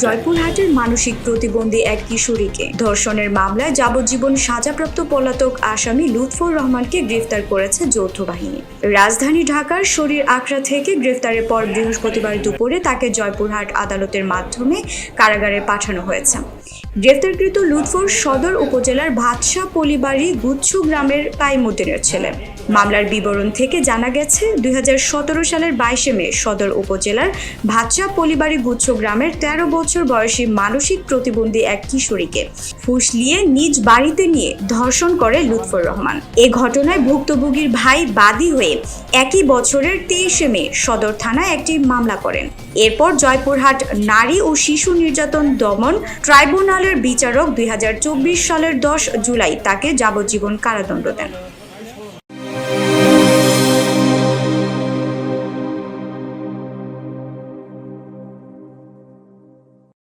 জয়পুরহাটের মানসিক প্রতিবন্ধী এক কিশোরীকে ধর্ষণের মামলায় যাবজ্জীবন সাজাপ্রাপ্ত পলাতক আসামি লুৎফর রহমানকে গ্রেফতার করেছে যৌথ বাহিনী। রাজধানী ঢাকার শরীর আকরা থেকে গ্রেফতারের পর বৃহস্পতিবার দুপুরে তাকে জয়পুরহাট আদালতের মাধ্যমে কারাগারে পাঠানো হয়েছে। গ্রেফতারকৃত লুৎফর সদর উপজেলার ভাতশা পলিবাড়ি গুচ্ছ গ্রামের কাইমুদ্দিনের ছেলে। মামলার বিবরণ থেকে জানা গেছে, 2017 সালের 22 মে সদর উপজেলার ভাতশা পলিবাড়ি গুচ্ছ গ্রামের 13 বছর বয়সী মানসিক প্রতিবন্ধী এক কিশোরীকে ফুসলিয়ে নিজ বাড়িতে নিয়ে ধর্ষণ করে লুৎফর রহমান। এ ঘটনায় ভুক্তভোগীর ভাই বাদী হয়ে একই বছরের 23 মে সদর থানায় একটি মামলা করেন। এরপর জয়পুরহাট নারী ও শিশু নির্যাতন দমন ট্রাইব্যুনালের বিচারক 2024 সালের 10 জুলাই তাকে যাবজ্জীবন কারাদণ্ড দেন।